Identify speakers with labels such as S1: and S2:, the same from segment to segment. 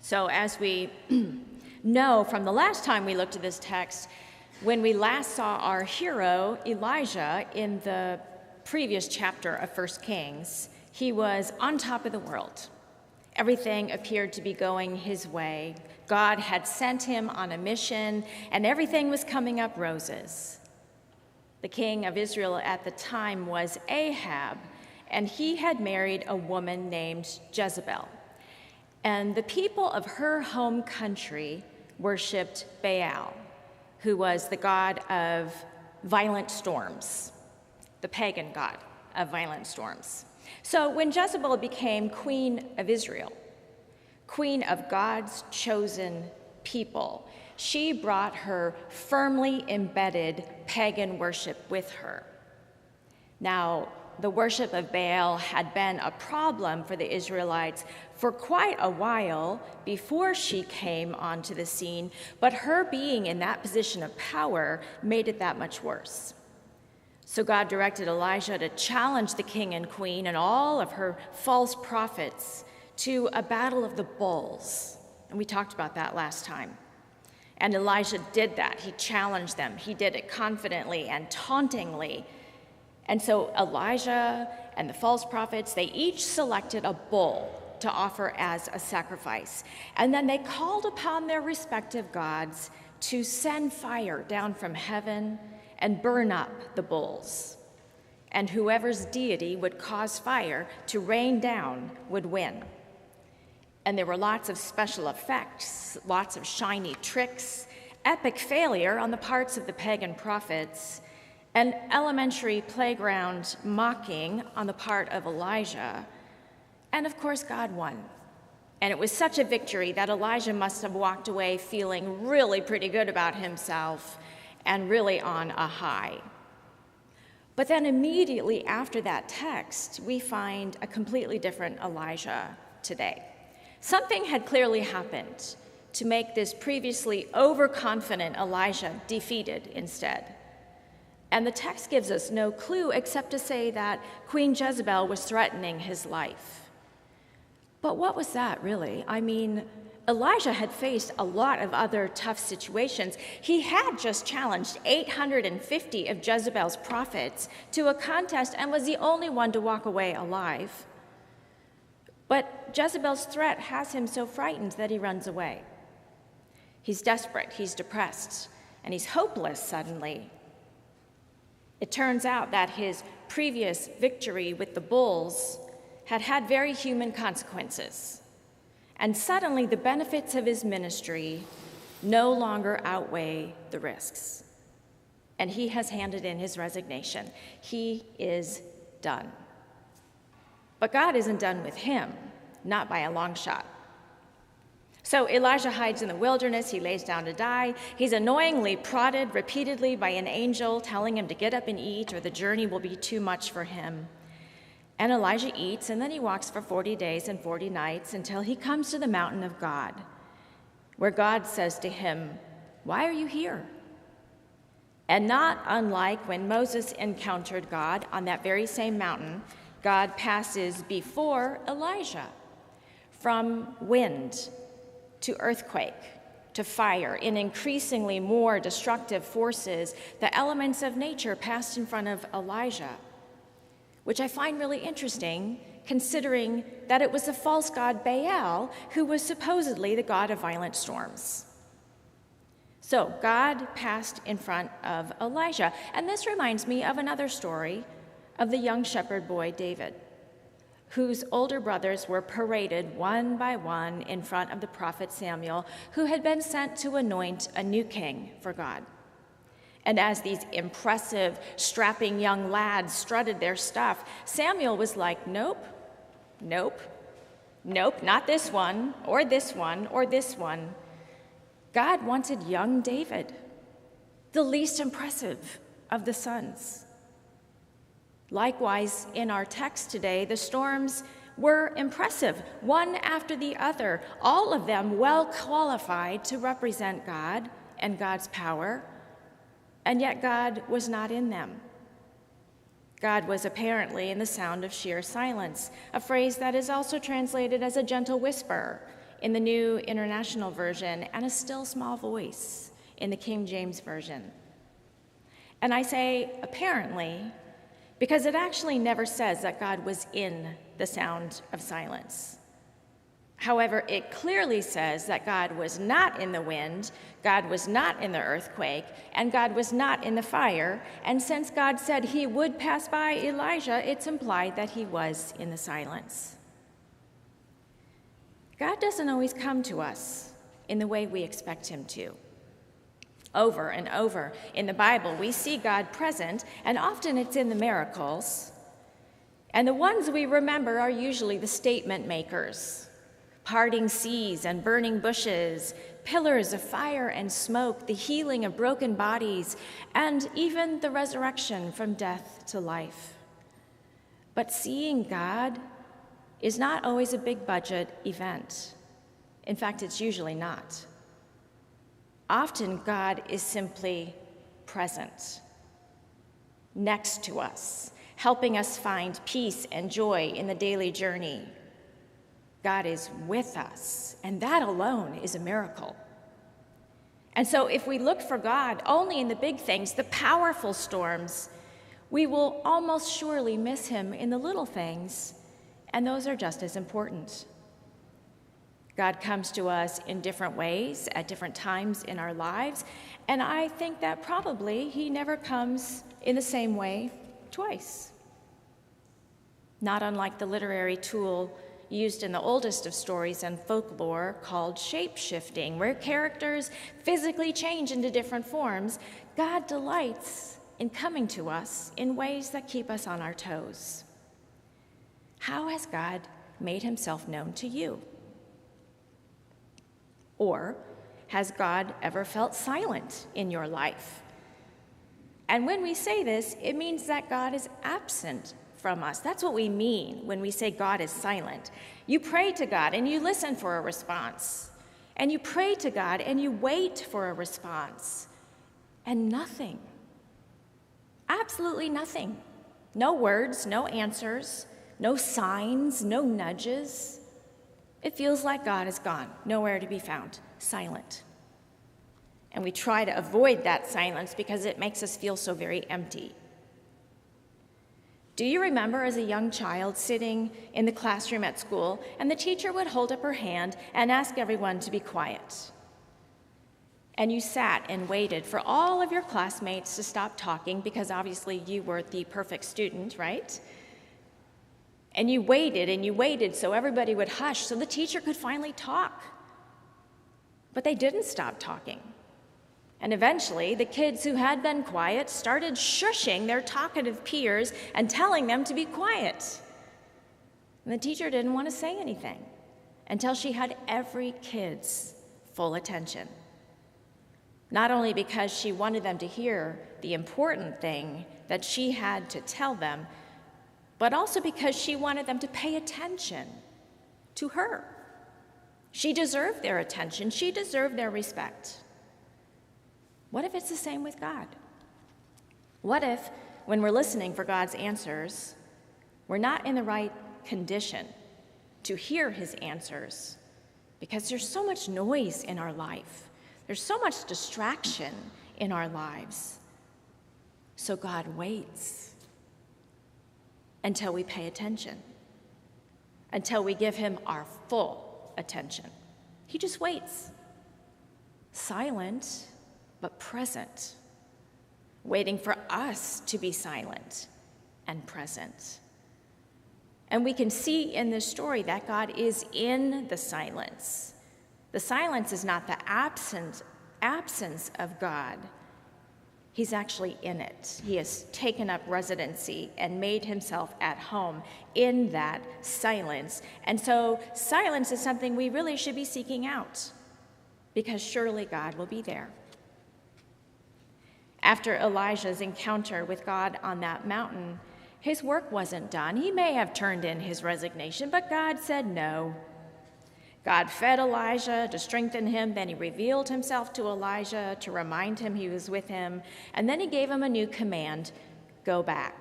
S1: So as we know from the last time we looked at this text, when we last saw our hero, Elijah, in the previous chapter of 1 Kings, he was on top of the world. Everything appeared to be going his way. God had sent him on a mission, and everything was coming up roses. The king of Israel at the time was Ahab, and he had married a woman named Jezebel. And the people of her home country worshiped Baal, who was the god of violent storms, the pagan god of violent storms. So when Jezebel became queen of Israel, queen of God's chosen people, she brought her firmly embedded pagan worship with her. Now, the worship of Baal had been a problem for the Israelites for quite a while before she came onto the scene, but her being in that position of power made it that much worse. So God directed Elijah to challenge the king and queen and all of her false prophets to a battle of the bulls. And we talked about that last time. And Elijah did that. He challenged them. He did it confidently and tauntingly. And so Elijah and the false prophets, they each selected a bull to offer as a sacrifice. And then they called upon their respective gods to send fire down from heaven and burn up the bulls. And whoever's deity would cause fire to rain down would win. And there were lots of special effects, lots of shiny tricks, epic failure on the parts of the pagan prophets, an elementary playground mocking on the part of Elijah, and of course God won. And it was such a victory that Elijah must have walked away feeling really pretty good about himself and really on a high. But then immediately after that text, we find a completely different Elijah today. Something had clearly happened to make this previously overconfident Elijah defeated instead. And the text gives us no clue except to say that Queen Jezebel was threatening his life. But what was that really? I mean, Elijah had faced a lot of other tough situations. He had just challenged 850 of Jezebel's prophets to a contest and was the only one to walk away alive. But Jezebel's threat has him so frightened that he runs away. He's desperate, he's depressed, and he's hopeless suddenly. It turns out that his previous victory with the bulls had had very human consequences. And suddenly the benefits of his ministry no longer outweigh the risks. And he has handed in his resignation. He is done. But God isn't done with him, not by a long shot. So Elijah hides in the wilderness. He lays down to die. He's annoyingly prodded repeatedly by an angel telling him to get up and eat or the journey will be too much for him. And Elijah eats, and then he walks for 40 days and 40 nights until he comes to the mountain of God, where God says to him, "Why are you here?" And not unlike when Moses encountered God on that very same mountain, God passes before Elijah from wind to earthquake to fire in increasingly more destructive forces. The elements of nature passed in front of Elijah, which I find really interesting, considering that it was the false god Baal who was supposedly the god of violent storms. So God passed in front of Elijah. And this reminds me of another story of the young shepherd boy David, whose older brothers were paraded one by one in front of the prophet Samuel, who had been sent to anoint a new king for God. And as these impressive, strapping young lads strutted their stuff, Samuel was like, nope, nope, nope, not this one, or this one, or this one. God wanted young David, the least impressive of the sons. Likewise, in our text today, the storms were impressive, one after the other, all of them well qualified to represent God and God's power, and yet God was not in them. God was apparently in the sound of sheer silence, a phrase that is also translated as a gentle whisper in the New International Version and a still small voice in the King James Version. And I say apparently because it actually never says that God was in the sound of silence. However, it clearly says that God was not in the wind, God was not in the earthquake, and God was not in the fire. And since God said he would pass by Elijah, it's implied that he was in the silence. God doesn't always come to us in the way we expect him to. Over and over in the Bible, we see God present, and often it's in the miracles. And the ones we remember are usually the statement makers: parting seas and burning bushes, pillars of fire and smoke, the healing of broken bodies, and even the resurrection from death to life. But seeing God is not always a big budget event. In fact, it's usually not. Often God is simply present, next to us, helping us find peace and joy in the daily journey. God is with us, and that alone is a miracle. And so if we look for God only in the big things, the powerful storms, we will almost surely miss him in the little things, and those are just as important. God comes to us in different ways at different times in our lives, and I think that probably he never comes in the same way twice. Not unlike the literary tool used in the oldest of stories and folklore called shape-shifting, where characters physically change into different forms, God delights in coming to us in ways that keep us on our toes. How has God made himself known to you? Or has God ever felt silent in your life? And when we say this, it means that God is absent from us. That's what we mean when we say God is silent. You pray to God and you listen for a response. And you pray to God and you wait for a response. And nothing. Absolutely nothing. No words, no answers, no signs, no nudges. It feels like God is gone, nowhere to be found, silent. And we try to avoid that silence because it makes us feel so very empty. Do you remember as a young child sitting in the classroom at school and the teacher would hold up her hand and ask everyone to be quiet? And you sat and waited for all of your classmates to stop talking because obviously you were the perfect student, right? And you waited so everybody would hush so the teacher could finally talk. But they didn't stop talking. And eventually, the kids who had been quiet started shushing their talkative peers and telling them to be quiet. And the teacher didn't want to say anything until she had every kid's full attention. Not only because she wanted them to hear the important thing that she had to tell them, but also because she wanted them to pay attention to her. She deserved their attention. She deserved their respect. What if it's the same with God? What if, when we're listening for God's answers, we're not in the right condition to hear his answers because there's so much noise in our life. There's so much distraction in our lives. So God waits until we pay attention, until we give him our full attention. He just waits, silent but present, waiting for us to be silent and present. And we can see in this story that God is in the silence. The silence is not the absence of God. He's actually in it. He has taken up residency and made himself at home in that silence. And so silence is something we really should be seeking out because surely God will be there. After Elijah's encounter with God on that mountain, his work wasn't done. He may have turned in his resignation, but God said no. God fed Elijah to strengthen him, then he revealed himself to Elijah to remind him he was with him, and then he gave him a new command: go back.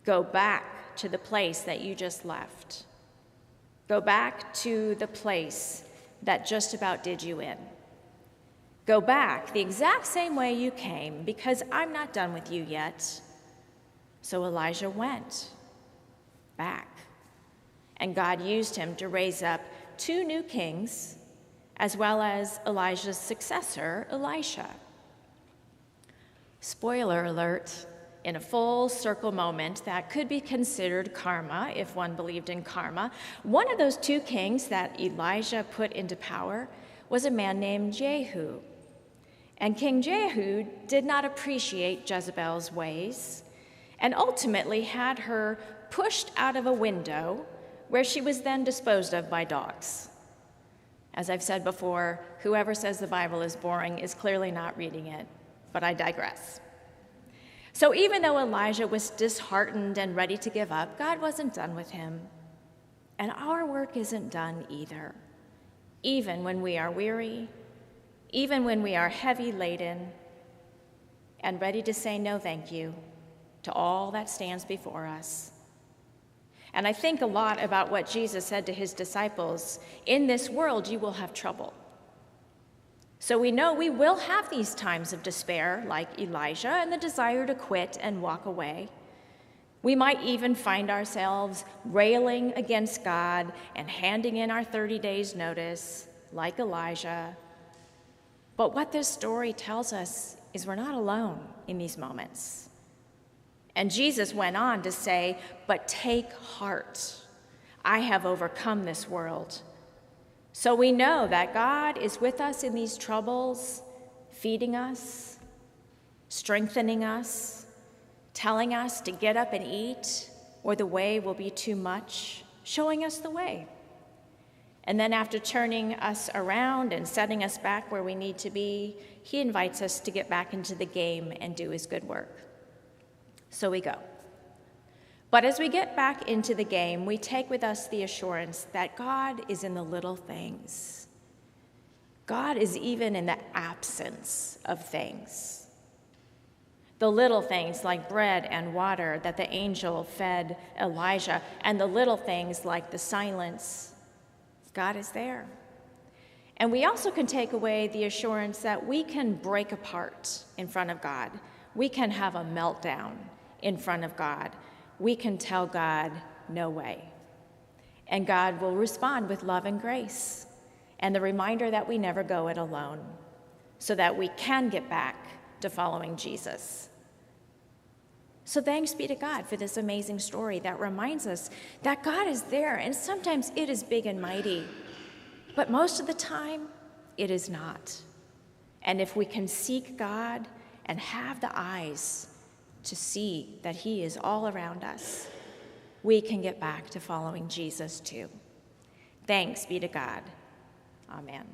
S1: Go back to the place that you just left. Go back to the place that just about did you in. Go back the exact same way you came, because I'm not done with you yet." So Elijah went back, and God used him to raise up 2 new kings, as well as Elijah's successor, Elisha. Spoiler alert, in a full circle moment that could be considered karma, if one believed in karma, one of those 2 kings that Elijah put into power was a man named Jehu. And King Jehu did not appreciate Jezebel's ways, and ultimately had her pushed out of a window, where she was then disposed of by dogs. As I've said before, whoever says the Bible is boring is clearly not reading it, but I digress. So even though Elijah was disheartened and ready to give up, God wasn't done with him. And our work isn't done either. Even when we are weary, even when we are heavy laden, and ready to say no thank you to all that stands before us. And I think a lot about what Jesus said to his disciples: in this world you will have trouble. So we know we will have these times of despair, like Elijah, and the desire to quit and walk away. We might even find ourselves railing against God and handing in our 30 days notice, like Elijah. But what this story tells us is we're not alone in these moments. And Jesus went on to say, "But take heart, I have overcome this world." So we know that God is with us in these troubles, feeding us, strengthening us, telling us to get up and eat, or the way will be too much, showing us the way. And then after turning us around and setting us back where we need to be, he invites us to get back into the game and do his good work. So we go. But as we get back into the game, we take with us the assurance that God is in the little things. God is even in the absence of things. The little things like bread and water that the angel fed Elijah, and the little things like the silence, God is there. And we also can take away the assurance that we can break apart in front of God. We can have a meltdown in front of God. We can tell God, no way. And God will respond with love and grace, and the reminder that we never go it alone, so that we can get back to following Jesus. So thanks be to God for this amazing story that reminds us that God is there, and sometimes it is big and mighty, but most of the time, it is not. And if we can seek God and have the eyes to see that he is all around us, we can get back to following Jesus too. Thanks be to God. Amen.